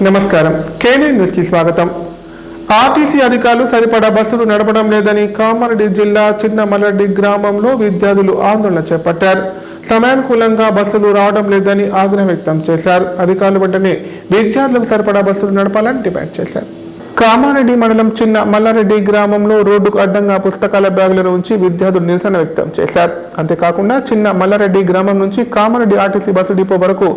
నమస్కారం, కేనీ న్యూస్ కి స్వాగతం. ఆర్టీసీ అధికారులు సరిపడా బస్సులు నడపడం లేదని కామారెడ్డి జిల్లా చిన్న మల్లరెడ్డి గ్రామంలో విద్యార్థులు ఆందోళన చేపట్టారు. సమయానుకూలంగా బస్సులు రావడం లేదని ఆగ్రహం వ్యక్తం చేశారు. అధికారులు వెంటనే విద్యార్థులకు సరిపడా బస్సులు నడపాలని డిమాండ్ చేశారు. కామారెడ్డి మండలం చిన్న మల్లారెడ్డి గ్రామంలో రోడ్డుకు అడ్డంగా పుస్తకాల బ్యాగులను ఉంచి విద్యార్థులు నిరసన వ్యక్తం చేశారు. అంతేకాకుండా చిన్న మల్లారెడ్డి గ్రామం నుంచి కామారెడ్డి ఆర్టీసీ బస్సు డిపో వరకు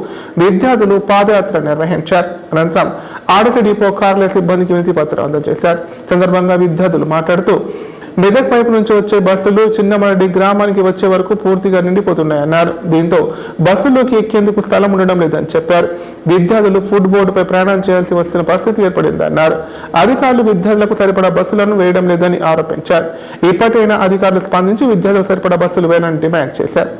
విద్యార్థులు పాదయాత్ర నిర్వహించారు. అనంతరం ఆర్టీసీ డిపో కార్యాలయ సిబ్బందికి వినతి పత్రం అందజేశారు. సందర్భంగా విద్యార్థులు మాట్లాడుతూ మెదక్ వైపు నుంచి వచ్చే బస్సులు చిన్నమల్లరెడ్డి గ్రామానికి వచ్చే వరకు పూర్తిగా నిండిపోతున్నాయన్నారు. దీంతో బస్సుల్లోకి ఎక్కేందుకు స్థలం ఉండడం లేదని చెప్పారు. విద్యార్థులు ఫుడ్ బోర్డుపై ప్రయాణం చేయాల్సి వస్తున్న పరిస్థితి ఏర్పడిందన్నారు. అధికారులు విద్యార్థులకు సరిపడా బస్సులను వేయడం లేదని ఆరోపించారు. ఇప్పటికైనా అధికారులు స్పందించి విద్యార్థులకు సరిపడా బస్సులు వేయాలని డిమాండ్ చేశారు.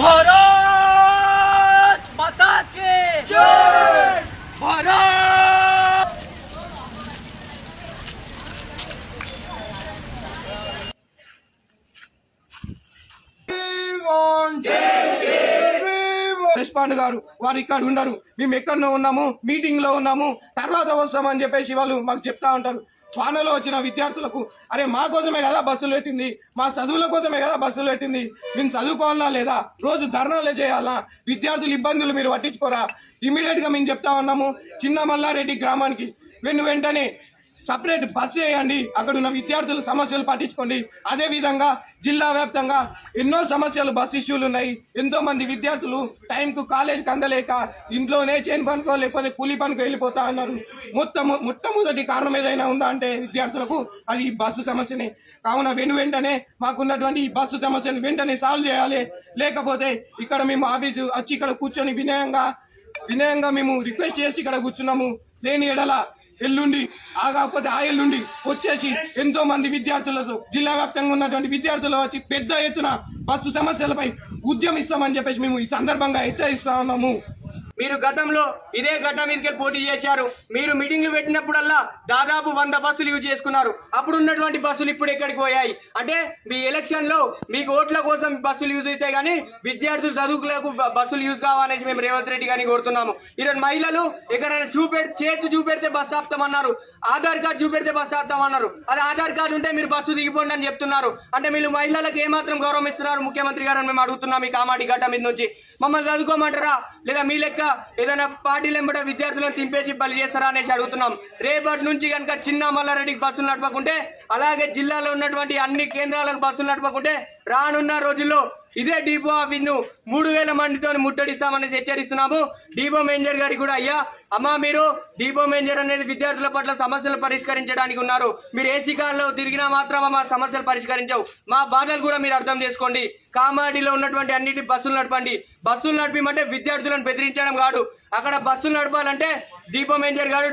भारत माता की जय। भारत రెస్పాండ్ గారు వారు ఇక్కడ ఉండరు. మేము ఎక్కడో ఉన్నాము, మీటింగ్ లో ఉన్నాము, తర్వాత వస్తామని చెప్పేసి వాళ్ళు మాకు చెప్తా ఉంటారు. వానలో వచ్చిన విద్యార్థులకు అరే మా కోసమే కదా బస్సులు పెట్టింది, మా చదువుల కోసమే కదా బస్సులు పెట్టింది, మేము చదువుకోవాలా లేదా, రోజు ధర్నాలే చేయాలా, విద్యార్థుల ఇబ్బందులు మీరు పట్టించుకోరా. ఇమీడియట్గా మేము చెప్తా ఉన్నాము, చిన్న మల్లారెడ్డి గ్రామానికి వెంటనే సపరేట్ బస్సు వేయండి, అక్కడ ఉన్న విద్యార్థుల సమస్యలు పట్టించుకోండి. అదేవిధంగా జిల్లా వ్యాప్తంగా ఎన్నో సమస్యలు, బస్ ఇష్యూలు ఉన్నాయి. ఎంతో మంది విద్యార్థులు టైంకు కాలేజీకి అందలేక ఇంట్లోనే చేను పనుకో లేకపోతే కూలి పనుకో వెళ్ళిపోతా ఉన్నారు. మొట్టమొదటి కారణం ఏదైనా ఉందా అంటే విద్యార్థులకు అది ఈ బస్సు సమస్యనే. కావున వెంటనే మాకున్నటువంటి ఈ బస్సు సమస్యను వెంటనే సాల్వ్ చేయాలి. లేకపోతే ఇక్కడ మేము ఆఫీసు వచ్చి ఇక్కడ కూర్చొని వినయంగా మేము రిక్వెస్ట్ చేసి ఇక్కడ కూర్చున్నాము. లేని ఎడల ఎల్లుండి ఆగకపోతే ఆ ఎల్లుండి వచ్చేసి ఎంతో మంది విద్యార్థులతో జిల్లా వ్యాప్తంగా ఉన్నటువంటి విద్యార్థులు వచ్చి పెద్ద ఎత్తున బస్సు సమస్యలపై ఉద్యమిస్తామని చెప్పేసి మేము ఈ సందర్భంగా హెచ్చరిస్తా ఉన్నాము. మీరు గతంలో ఇదే ఘటన మీదకి పోటీ చేశారు. మీరు మీటింగ్లు పెట్టినప్పుడల్లా దాదాపు 100 బస్సులు యూజ్ చేసుకున్నారు. అప్పుడు ఉన్నటువంటి బస్సులు ఇప్పుడు ఎక్కడికి పోయాయి అంటే మీ ఎలక్షన్ లో మీకు ఓట్ల కోసం బస్సులు యూజ్ అవుతాయి కానీ విద్యార్థులు చదువుకులకు బస్సులు యూజ్ కావాలనేసి మేము రేవంత్ రెడ్డి గారిని కోరుతున్నాము. ఈరోజు మహిళలు ఎక్కడైనా చేతి చూపెడితే బస్సు ఆపుతామన్నారు, ఆధార్ కార్డు చూపెడితే బస్సు ఆపుతామన్నారు. అది ఆధార్ కార్డు ఉంటే మీరు బస్సు దిగిపోండి అని చెప్తున్నారు. అంటే మీరు మహిళలకు ఏమాత్రం గౌరవం ఇస్తున్నారు ముఖ్యమంత్రి గారు అని మేము అడుగుతున్నాం. ఈ కామారెడ్డి ఘట్ట మీద నుంచి మమ్మల్ని చదువుకోమంటారా లేదా మీ లెక్క ఏదైనా పార్టీలు ఎంబడ విద్యార్థులను తింపేసి బలి చేస్తారా అనేసి అడుగుతున్నాం. రేపటి నుంచి కనుక చిన్న మల్లారెడ్డికి బస్సులు నడపకుంటే, అలాగే జిల్లాలో ఉన్నటువంటి అన్ని కేంద్రాలకు బస్సులు నడపకుంటే రానున్న రోజుల్లో ఇదే డిపో ఆఫీస్ను 3000 మందితో ముట్టడిస్తామని హెచ్చరిస్తున్నాము. డిపో మేనేజర్ గారికి కూడా అయ్యా అమ్మా, మీరు డిపో మేనేజర్ అనేది విద్యార్థుల పట్ల సమస్యలు పరిష్కరించడానికి ఉన్నారు. మీరు ఏసీ కార్లో తిరిగినా మాత్రం మా సమస్యలు పరిష్కరించవు. మా బాధలు కూడా మీరు అర్థం చేసుకోండి. కామారెడ్డిలో ఉన్నటువంటి అన్నిటి బస్సులు నడపండి. బస్సులు నడిపిమంటే విద్యార్థులను బెదిరించడం కాదు. అక్కడ బస్సులు నడపాలంటే డిపో మేనేజర్ గారు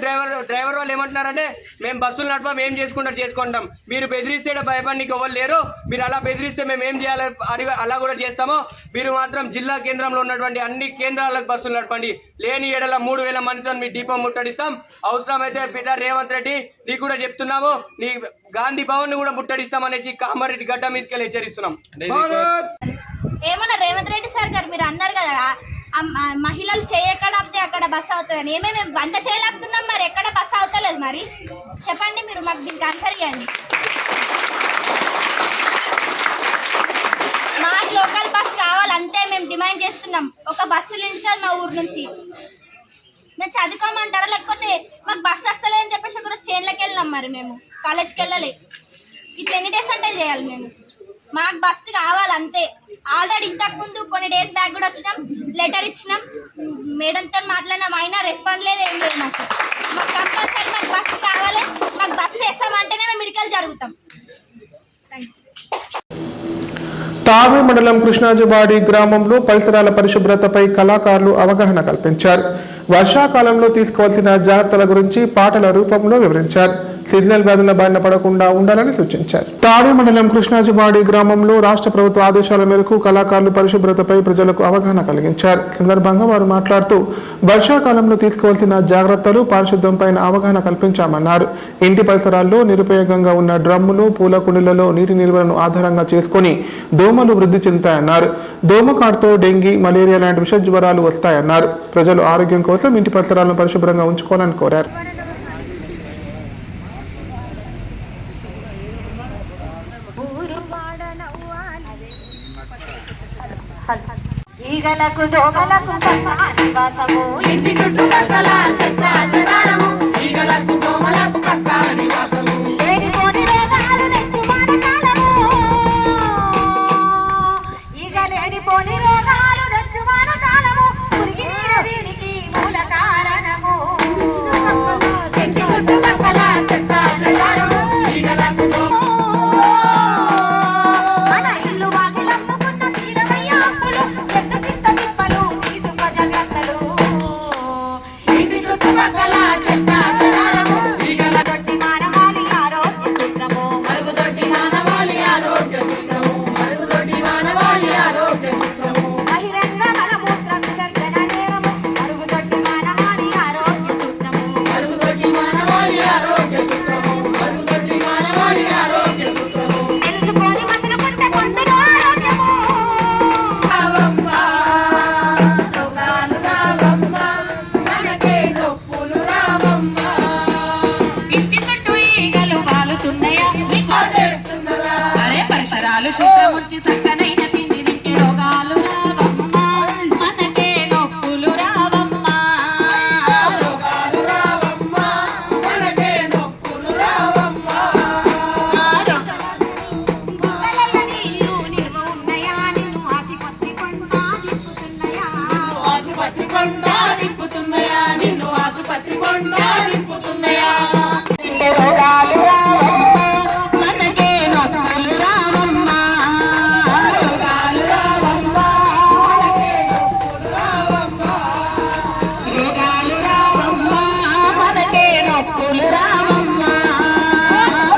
డ్రైవర్ వాళ్ళు ఏమంటున్నారంటే మేము బస్సులు నడపం, ఏం చేసుకుంటాం. మీరు బెదిరిస్తే భయపడికి ఎవరు లేరు. మీరు అలా బెదిరిస్తే మేము ఏం చేయాలి అలా కూడా చేస్తామో. మీరు మాత్రం జిల్లా కేంద్రంలో ఉన్నటువంటి అన్ని కేంద్రాలకు బస్సులు నడపండి. లేని ఏడల 3000 మందితో మీ డిపో ముట్టడిస్తాం. అవసరమైతే పీటర్ రేవంత్ రెడ్డి నీకు కూడా చెప్తున్నాము, నీ గాంధీ భవన్ కూడా ముట్టడిస్తామనేసి కామారెడ్డి గడ్డ మీదకి హెచ్చరిస్తున్నాం. ఏమన్నా రేవంత్ రెడ్డి సార్ గారు మీరు అన్నారు కదా మహిళలు చేయక్కడ ఆపితే అక్కడ బస్సు అవుతుందని. మేము 100 చేయలేపుతున్నాం, మరి ఎక్కడ బస్సు అవుతలేదు. మరి చెప్పండి, మీరు మాకు దీనికి ఆన్సర్ ఇవ్వండి. మాకు లోకల్ బస్ కావాలంటే మేము డిమాండ్ చేస్తున్నాం. ఒక బస్సులు ఇంటుంది మా ఊరు నుంచి. మేము చదువుకోమంటారా లేకపోతే మాకు బస్సు వస్తలే అని చెప్పేసి ఒకరోజు చేన్లోకి వెళ్ళినాం. మరి మేము కాలేజ్కి వెళ్ళలే. ఇట్లా ఎన్ని డేస్ అంటే చేయాలి మేము? మాకు బస్సు కావాలంతే. ఆల్రెడీ ఇంతకుముందు కొన్ని డేస్ బ్యాక్ కూడా వచ్చినాం, లెటర్ ఇచ్చినాం, మేడంతో మాట్లాడినాం, అయినా రెస్పాండ్ లేదు, ఏం లేదు. మాకు కంపల్సరీ మాకు బస్సు కావాలి. మాకు బస్సు వేస్తామంటేనే మేము మెడికల్ జరుగుతాం. తావే మండలం కృష్ణాజుబాడి గ్రామంలో పరిసరాల పరిశుభ్రతపై కళాకారులు అవగాహన కల్పించారు. వర్షాకాలంలో తీసుకోవాల్సిన జాగ్రత్తల గురించి పాటల రూపంలో వివరించారు. సీజనల్ వ్యాధుల బారిన పడకుండా ఉండాలని సూచించారు. తాడి మండలం కృష్ణాజిబాడి గ్రామంలో రాష్ట్ర ప్రభుత్వ ఆదేశాల మేరకు కళాకారులు పరిశుభ్రతపై ప్రజలకు అవగాహన కలిగించారు. ఈ సందర్భంగా వారు మాట్లాడుతూ వర్షాకాలంలో తీసుకోవాల్సిన జాగ్రత్తలు, పారిశుద్ధ్యం పైన అవగాహన కల్పించామన్నారు. ఇంటి పరిసరాల్లో నిరుపయోగంగా ఉన్న డ్రమ్ములు, పూల కుండీలలో నీటి నిల్వలను ఆధారంగా చేసుకుని దోమలు వృద్ధి చెందుతాయన్నారు. దోమకాటుతో డెంగీ, మలేరియా లాంటి విష జ్వరాలు వస్తాయన్నారు. ప్రజలు ఆరోగ్యం కోసం ఇంటి పరిసరాలను పరిశుభ్రంగా ఉంచుకోవాలని కోరారు. ఈగలకు దోమలకు నివాసము, ఇంటి చుట్టుపక్కల చెత్త చెదారము, ఈగలకు దోమలకు పక్క నివాసము, లేనిపోని రోగాలు తెచ్చు మానకాలము, ఈగ లేనిపోని రోగాలు తెచ్చు మానకాలము, మురికి నీరు దీనికి మూల కారణము, ఇంటి చుట్టుపక్కల చెత్త చెదారము, ఈగలకు మన ఇల్లు వాకిలమ్ముకున్న కీలవయ్య అప్పులు, ఇంటి చుట్టుపక్కల చెత్త చెదారము, మరుగుదొడ్డి మానవాళి ఆరోగ్య సూత్రము, మరుగుదొడ్డి మానవాళి ఆరోగ్య సూత్రము, మరుగుదొడ్డి మానవాళి ఆరోగ్య సూత్రము, బహిరంగ మలమూత్ర విసర్జన నేరము, మరుగుదొడ్డి మానవాళి ఆరోగ్య సూత్రము, మరుగుదొడ్డి మానవాళి ఆరోగ్య సూత్రము, మరుగుదొడ్డి మానవాళి ఆరోగ్య సూత్రము, తెలుసుకొని మసలుకుంటే కొందరు ఆరోగ్యము. పరిసరాలు శుభ్రముంచి చక్కనైన తిండి తింటే రోగాలు రావమ్మా, మనకే నొప్పులు రావమ్మా, రోగాలు రావమ్మా, మనకే నొప్పులు రావమ్మా. గుంతలలో నీళ్లు నిల్వ ఉన్నాయా, నిన్ను ఆసుపత్రి కొండా దింపుతున్నాయా, ఆసుపత్రి కొండా దింపుతున్నాయా, నిన్ను ఆసుపత్రి కొండా దింపుతున్నాయా. రోగాలు రావమ్మా, మనకే నొప్పులు రావమ్మా, రోగాలు రావమ్మా, మనకే నొప్పులు రావమ్మా, రోగాలు రావమ్మా, మనకే నొప్పులు రావమ్మా,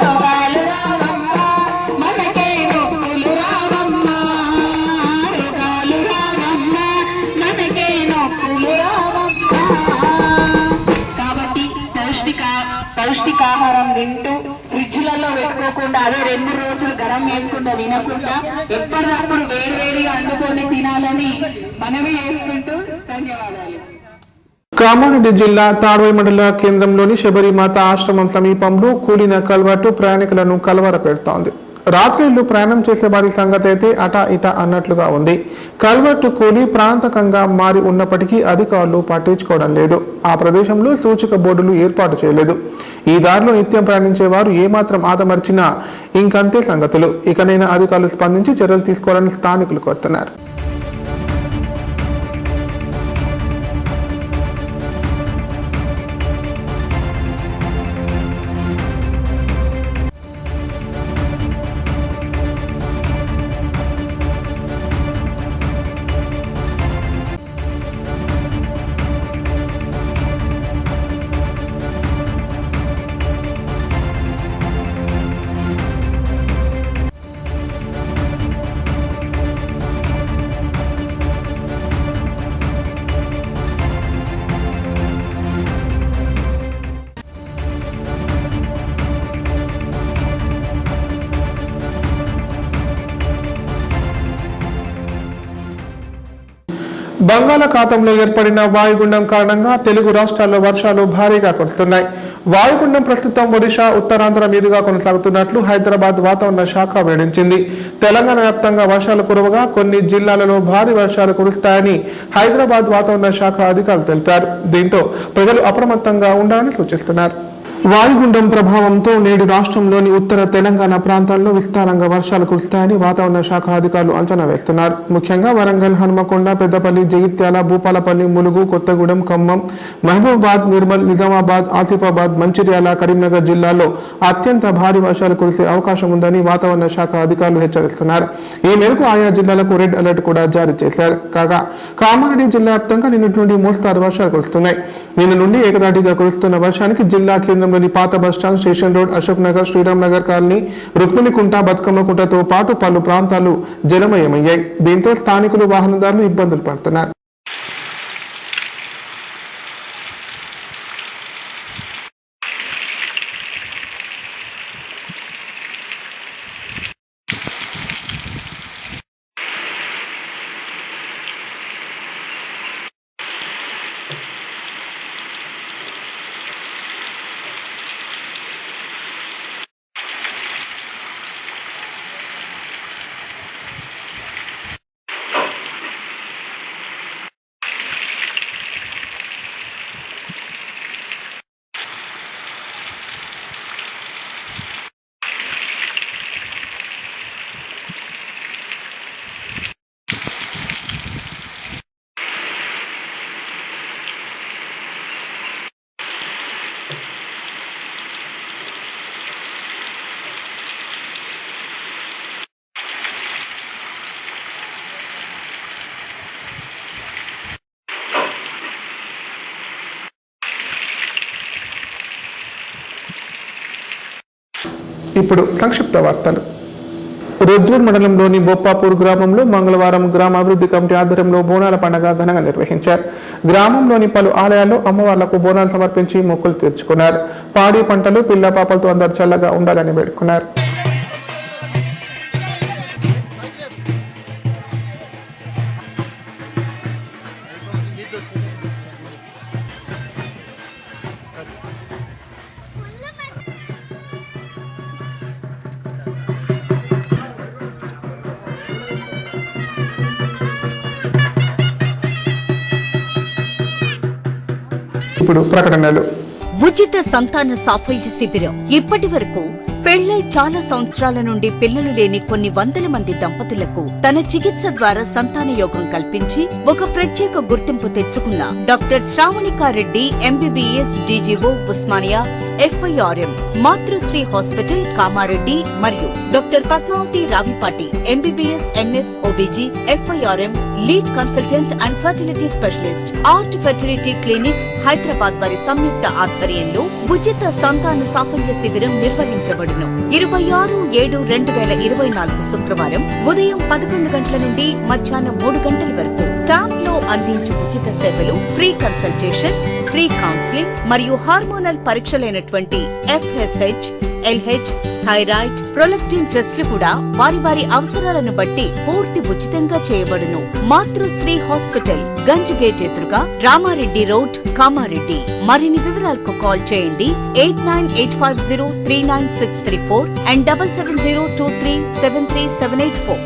రోగాలు రావమ్మా, మనకే నొప్పులు రావమ్మా, రోగాలు రావమ్మా, మనకే నొప్పులు రావమ్మా. కాబట్టి పౌష్టికాహారం తింటూ ఫ్రిడ్జ్లలో పెట్టుకోకుండా అదే 2 రోజులు గరం వేసుకుంటూ తినకుండా ఎప్పటికప్పుడు వేడివేడిగా వండుకొని తినాలని మనవి చేసుకుంటూ ధన్యవాదాలు. కామారెడ్డి జిల్లా తాడ్వాయి మండల కేంద్రంలోని శబరిమాత ఆశ్రమం సమీపంలో కూలిన కల్వర్టు ప్రయాణికులను కలవరపెడుతోంది. రాత్రిళ్లు ప్రయాణం చేసే వారి సంగతి అయితే అటా ఇటా అన్నట్లుగా ఉంది. కల్వర్టు కూలి ప్రాంతకంగా మారి ఉన్నప్పటికీ అధికారులు పట్టించుకోవడం లేదు. ఆ ప్రదేశంలో సూచిక బోర్డులు ఏర్పాటు చేయలేదు. ఈ దారిలో నిత్యం ప్రయాణించే వారు ఏమాత్రం ఆదమర్చినా ఇంకంతే సంగతులు. ఇకనైనా అధికారులు స్పందించి చర్యలు తీసుకోవాలని స్థానికులు కోరుతున్నారు. బంగాళాఖాతంలో ఏర్పడిన వాయుగుండం కారణంగా తెలుగు రాష్ట్రాల్లో వర్షాలు భారీగా కురుస్తున్నాయి. వాయుగుండం ప్రస్తుతం ఒడిశా, ఉత్తరాంధ్ర మీదుగా కొనసాగుతున్నట్లు హైదరాబాద్ వాతావరణ శాఖ వెల్లడించింది. తెలంగాణ వ్యాప్తంగా వర్షాలు కురవగా కొన్ని జిల్లాలలో భారీ వర్షాలు కురుస్తాయని హైదరాబాద్ వాతావరణ శాఖ అధికారులు తెలిపారు. దీంతో ప్రజలు అప్రమత్తంగా ఉండాలని సూచిస్తున్నారు. వాయుగుండం ప్రభావంతో నేడు రాష్ట్రంలోని ఉత్తర తెలంగాణ ప్రాంతాల్లో విస్తారంగా వర్షాలు కురుస్తాయని వాతావరణ శాఖ అధికారులు అంచనా వేస్తున్నారు. ముఖ్యంగా వరంగల్, హన్మకొండ, పెద్దపల్లి, జగిత్యాల, భూపాలపల్లి, ములుగు, కొత్తగూడెం, ఖమ్మం, మహబూబాబాద్, నిర్మల్, నిజామాబాద్, ఆసిఫాబాద్, మంచిర్యాల, కరీంనగర్ జిల్లాల్లో అత్యంత భారీ వర్షాలు కురిసే అవకాశం ఉందని వాతావరణ శాఖ అధికారులు హెచ్చరిస్తున్నారు. ఈ మేరకు ఆయా జిల్లాలకు రెడ్ అలర్ట్ కూడా జారీ చేశారు. కాగా కామారెడ్డి జిల్లా వ్యాప్తంగా నిన్నటి నుండి మోస్తారు వర్షాలు కురుస్తున్నాయి. నిన్న నుండి ఏకదాటిగా కురుస్తున్న వర్షానికి జిల్లా కేంద్రం కేంద్రంలోని పాత bus stand, station road, Ashok Nagar, Sriram Nagar colony, Rukminikunta, బతుకమ్మకుంటతో పాటు పలు ప్రాంతాలు జలమయమయ్యాయి. దీంతో స్థానికులు, వాహనదారులు ఇబ్బందులు పడుతున్నారు. ఇప్పుడు సంక్షిప్త వార్తలు. రుద్రూర్ మండలంలోని బొప్పాపూర్ గ్రామంలో మంగళవారం గ్రామాభివృద్ధి కమిటీ ఆధ్వర్యంలో బోనాల పండుగ ఘనంగా నిర్వహించారు. గ్రామంలోని పలు ఆలయాల్లో అమ్మవార్లకు బోనాలు సమర్పించి మొక్కులు తీర్చుకున్నారు. పాడి పంటలు, పిల్ల పాపలతో అందరూ చల్లగా ఉండాలని వేడుకున్నారు. ఇప్పుడు ప్రకటనలు. ఉచిత సంతాన సాఫల్య శిబిరం. ఇప్పటి వరకు పెళ్లై చాలా సంవత్సరాల నుండి పిల్లలు లేని కొన్ని వందల మంది దంపతులకు తన చికిత్స ద్వారా సంతాన యోగం కల్పించి ఒక ప్రత్యేక గుర్తింపు తెచ్చుకున్న doctor Shravanikareddy MBBS DGO Osmania FIRM Matrusri hospital Kamareddy మరియు doctor Padmavathi Ravipati MBBS MS OBG FIRM lead consultant and fertility specialist ART fertility clinics Hyderabad వారి సంయుక్త ఆధ్వర్యంలో ఉచిత సంతాన సాఫల్య శిబిరం నిర్వహించబడును. 26/7/2024 శుక్రవారం ఉదయం 11 గంటల నుండి మధ్యాహ్నం 3 గంటల వరకు క్యాంప్ లో అందించే ఉచిత సేవలు ఫ్రీ కన్సల్టేషన్, ఫ్రీ కౌన్సిలింగ్ మరియు హార్మోనల్ పరీక్షలైనటువంటి FSH, LH, థైరాయిడ్, ప్రొలాక్టిన్ టెస్టులు కూడా వారి వారి అవసరాలను బట్టి పూర్తి ఉచితంగా చేయబడును. మాతృశ్రీ హాస్పిటల్, గంజ్ గేట్ ఎదురుగా, రామారెడ్డి రోడ్, కామారెడ్డి. మరిన్ని వివరాలకు కాల్ చేయండి 8985039634 and 7702373784.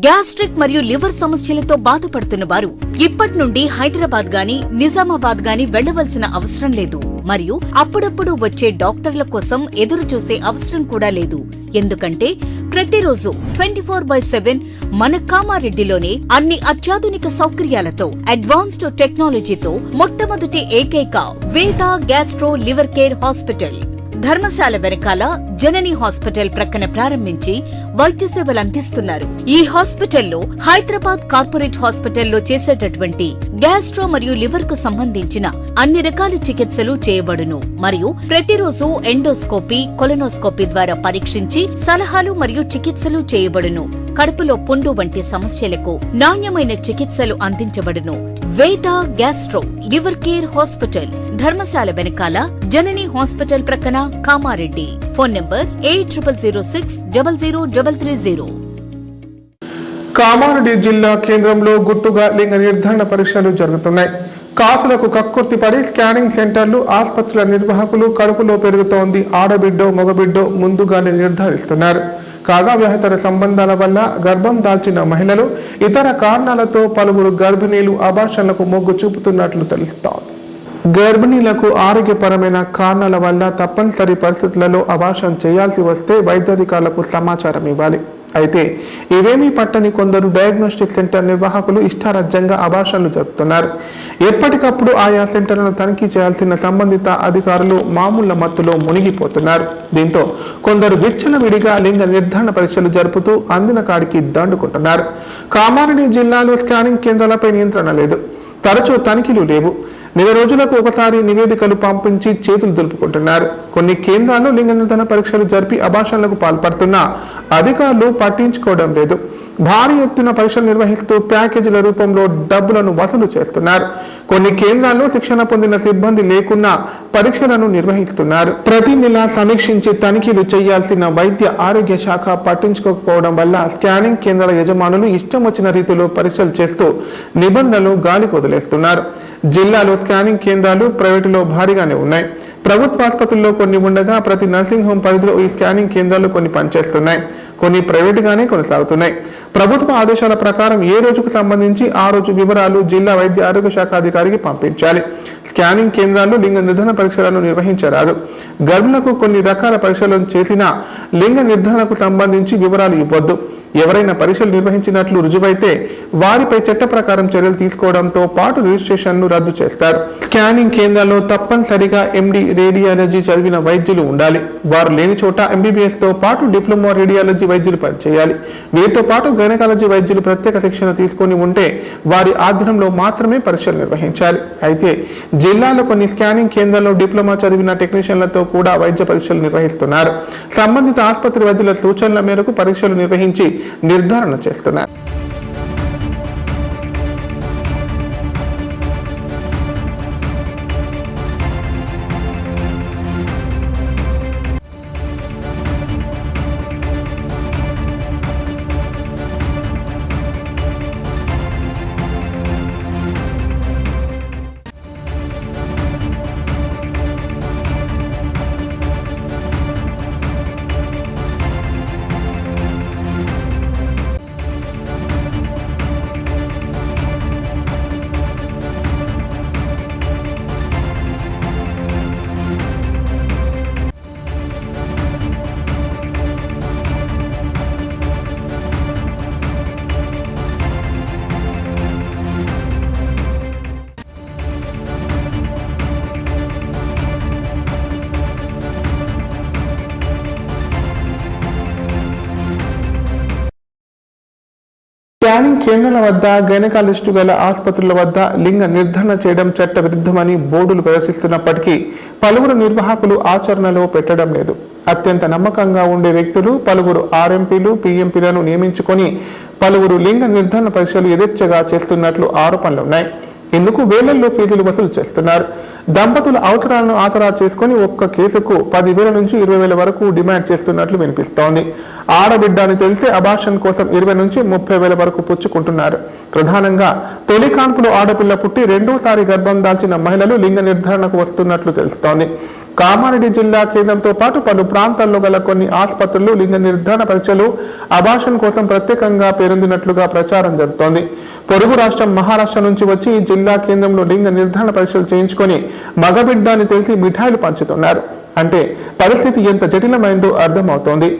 గ్యాస్ట్రిక్ మరియు లివర్ సమస్యలతో బాధపడుతున్న వారు ఇప్పటి నుండి హైదరాబాద్ గాని నిజామాబాద్ గాని వెళ్లవలసిన అవసరం లేదు మరియు అప్పుడప్పుడు వచ్చే డాక్టర్ల కోసం ఎదురు చూసే అవసరం కూడా లేదు. ఎందుకంటే ప్రతిరోజు 24/7 మన కామారెడ్డిలోనే అన్ని అత్యాధునిక సౌకర్యాలతో అడ్వాన్స్డ్ టెక్నాలజీతో మొట్టమొదటి ఏకైక వేద gastro liver care hospital Dharamshala వెనకాల జనని హాస్పిటల్ ప్రక్కన ప్రారంభించి వైద్య సేవలు అందిస్తున్నారు. ఈ హాస్పిటల్లో హైదరాబాద్ కార్పొరేట్ హాస్పిటల్లో చేసేటటువంటి గ్యాస్ట్రో మరియు లివర్ కు సంబంధించిన అన్ని రకాల చికిత్సలు చేయబడును మరియు ప్రతిరోజు ఎండోస్కోపీ, కొలనోస్కోపీ ద్వారా పరీక్షించి సలహాలు మరియు చికిత్సలు చేయబడును. కడుపులో పుండు వంటి సమస్యలకు నాణ్యమైన చికిత్సలు అందించబడును. వేద gastro liver care hospital Dharamshala వెనకాల జనని హాస్పిటల్ ప్రక్కన కామారెడ్డి. Phone number 8006000330. కామారెడ్డి జిల్లా కేంద్రంలో గుట్టుగా లింగ నిర్ధారణ పరీక్షలు జరుగుతున్నాయి. కాసులకు కక్కుర్తిపడి స్కానింగ్ సెంటర్లు, ఆసుపత్రుల నిర్వాహకులు కడుపులో పెరుగుతోంది ఆడబిడ్డో మగబిడ్డో ముందుగానే నిర్ధారిస్తున్నారు. కాగా వ్యవహార సంబంధాల వల్ల గర్భం దాల్చిన మహిళలు, ఇతర కారణాలతో పలువురు గర్భిణీలు అబార్షన్లకు మొగ్గు చూపుతున్నట్లు తెలుస్తోంది. గర్భిణీలకు ఆరోగ్యపరమైన కారణాల వల్ల తప్పనిసరి పరిస్థితులలో అబార్షన్ చేయాల్సి వస్తే వైద్యాధికారులకు సమాచారం ఇవ్వాలి. అయితే ఇవేమీ పట్టని కొందరు డయాగ్నోస్టిక్ సెంటర్ నిర్వాహకులు ఇష్టారాజ్యంగా అబార్షన్లు జరుపుతున్నారు. ఎప్పటికప్పుడు ఆయా సెంటర్లను తనిఖీ చేయాల్సిన సంబంధిత అధికారులు మామూళ్ల మత్తులో మునిగిపోతున్నారు. దీంతో కొందరు విచ్చలవిడిగా లింగ నిర్ధారణ పరీక్షలు జరుపుతూ అందిన కాడికి దండుకుంటున్నారు. కామారెడ్డి జిల్లాలో స్కానింగ్ కేంద్రాలపై నియంత్రణ లేదు, తరచూ తనిఖీలు లేవు. నెల రోజులకు ఒకసారి నివేదికలు పంపించి చేతులు దులుపుకుంటున్నారు. కొన్ని కేంద్రాల్లో లింగ నిర్ధారణ పరీక్షలు జరిపి అభాషణలకు పాల్పడుతున్నా అధికారులు పట్టించుకోవడం లేదు. భారీ ఎత్తున పరీక్షలు నిర్వహిస్తూ ప్యాకేజీల రూపంలో డబ్బులను వసూలు చేస్తున్నారు. కొన్ని కేంద్రాల్లో శిక్షణ పొందిన సిబ్బంది లేకున్నా పరీక్షలను నిర్వహిస్తున్నారు. ప్రతి నెల సమీక్షించి తనిఖీలు చేయాల్సిన వైద్య ఆరోగ్య శాఖ పట్టించుకోకపోవడం వల్ల స్కానింగ్ కేంద్రాల యజమానులు ఇష్టం వచ్చిన రీతిలో పరీక్షలు చేస్తూ నిబంధనలు గాలికి వదిలేస్తున్నారు. జిల్లాలో స్కానింగ్ కేంద్రాలు ప్రైవేటులో భారీగానే ఉన్నాయి. ప్రభుత్వ ఆసుపత్రుల్లో కొన్ని ఉండగా ప్రతి నర్సింగ్ హోం పరిధిలో ఈ స్కానింగ్ కేంద్రాలు కొన్ని పనిచేస్తున్నాయి. కొన్ని ప్రైవేటుగానే కొనసాగుతున్నాయి. ప్రభుత్వ ఆదేశాల ప్రకారం ఏ రోజుకు సంబంధించి ఆ రోజు వివరాలు జిల్లా వైద్య ఆరోగ్య శాఖ అధికారికి పంపించాలి. స్కానింగ్ కేంద్రాల్లో లింగ నిర్ధారణ పరీక్షలను నిర్వహించరాదు. గర్భిణులకు కొన్ని రకాల పరీక్షలను చేసినా లింగ నిర్ధారణకు సంబంధించి వివరాలు ఇవ్వద్దు. ఎవరైనా పరీక్షలు నిర్వహించినట్లు రుజువైతే వారిపై చట్ట ప్రకారం చర్యలు తీసుకోవడంతో పాటు రిజిస్ట్రేషన్ను రద్దు చేస్తారు. స్కానింగ్ కేంద్రాల్లో తప్పనిసరిగా ఎండి రేడియాలజీ చదివిన వైద్యులు ఉండాలి. వారు లేని చోట ఎంబీబీఎస్ తో పాటు డిప్లొమా రేడియాలజీ వైద్యులు పనిచేయాలి. వీరితో పాటు గైనకాలజీ వైద్యులు ప్రత్యేక శిక్షణ తీసుకొని ఉంటే వారి ఆధ్వర్యంలో మాత్రమే పరీక్షలు నిర్వహించాలి. అయితే జిల్లాలో కొన్ని స్కానింగ్ కేంద్రాల్లో డిప్లొమా చదివిన టెక్నీషియన్లతో కూడా వైద్య పరీక్షలు నిర్వహిస్తున్నారు. సంబంధిత ఆసుపత్రి వైద్యుల సూచనల మేరకు పరీక్షలు నిర్వహించి నిర్ధారణ చేస్తున్నారు. స్కానింగ్ కేంద్రాల వద్ద గైనకాలజిస్టు గల ఆసుపత్రుల వద్ద లింగ నిర్ధారణ చేయడం చట్ట విరుద్ధమని బోర్డులు ప్రదర్శిస్తున్నప్పటికీ పలువురు నిర్వాహకులు ఆచరణలో పెట్టడం లేదు. అత్యంత నమ్మకంగా ఉండే వ్యక్తులు పలువురు ఆర్ఎంపీలు పిఎంపీలను నియమించుకొని పలువురు లింగ నిర్ధారణ పరీక్షలు యథేచ్ఛగా చేస్తున్నట్లు ఆరోపణలున్నాయి. ఇందుకు వేలల్లో ఫీజులు వసూలు చేస్తున్నారు. దంపతుల అవసరాలను ఆసరా చేసుకుని ఒక్క కేసుకు 10,000 నుంచి 20,000 వరకు డిమాండ్ చేస్తున్నట్లు వినిపిస్తోంది. ఆడబిడ్డ అని తెలిస్తే అబార్షన్ కోసం 20 నుంచి 30,000 వరకు పుచ్చుకుంటున్నారు. ప్రధానంగా తొలి కాన్పులో ఆడపిల్ల పుట్టి రెండోసారి గర్భం దాల్చిన మహిళలు లింగ నిర్ధారణకు వస్తున్నట్లు తెలుస్తోంది. కామారెడ్డి జిల్లా కేంద్రంతో పాటు పలు ప్రాంతాల్లో గల కొన్ని ఆసుపత్రులు లింగ నిర్ధారణ పరీక్షలు అబార్షన్ కోసం ప్రత్యేకంగా పేరొందినట్లుగా ప్రచారం జరుగుతోంది. పొరుగు రాష్ట్రం మహారాష్ట్ర నుంచి వచ్చి ఈ జిల్లా కేంద్రంలో లింగ నిర్ధారణ పరీక్షలు చేయించుకొని మగబిడ్డ అని తెలిసి మిఠాయిలు పంచుతున్నారు. అంటే పరిస్థితి ఎంత జటిలమైందో అర్థమవుతోంది.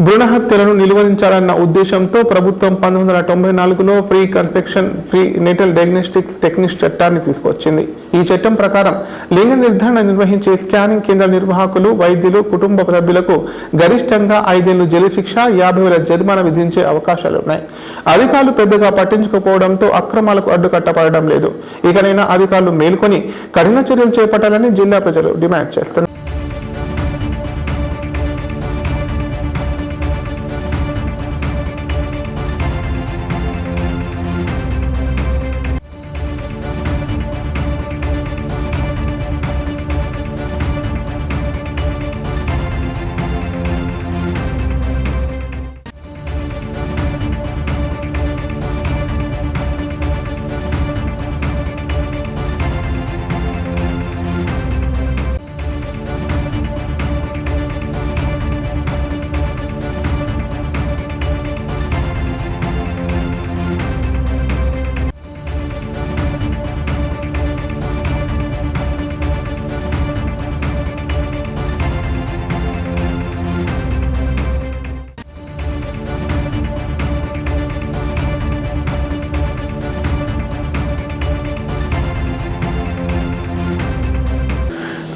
భ్రూణ హత్యలను నిలువరించాలన్న ఉద్దేశంతో ప్రభుత్వం 1994లో preconception prenatal diagnostics techniques చట్టాన్ని తీసుకొచ్చింది. ఈ చట్టం ప్రకారం లింగ నిర్ధారణ నిర్వహించే స్కానింగ్ కేంద్ర నిర్వాహకులు, వైద్యులు, కుటుంబ సభ్యులకు గరిష్టంగా 5 ఏళ్లు జైలు శిక్ష, 50,000 జరిమానా విధించే అవకాశాలున్నాయి. అధికారులు పెద్దగా పట్టించుకోకపోవడంతో అక్రమాలకు అడ్డుకట్టపడడం లేదు. ఇకనైనా అధికారులు మేల్కొని కఠిన చర్యలు చేపట్టాలని జిల్లా ప్రజలు డిమాండ్ చేస్తున్నారు.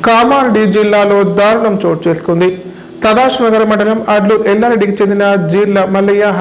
కామారెడ్డి జిల్లాలో దారుణం చోటు చేసుకుంది. సదాశివనగర్ మండలం అడ్లూరు ఎల్లారెడ్డికి చెందిన జీర్ల మల్లయ్య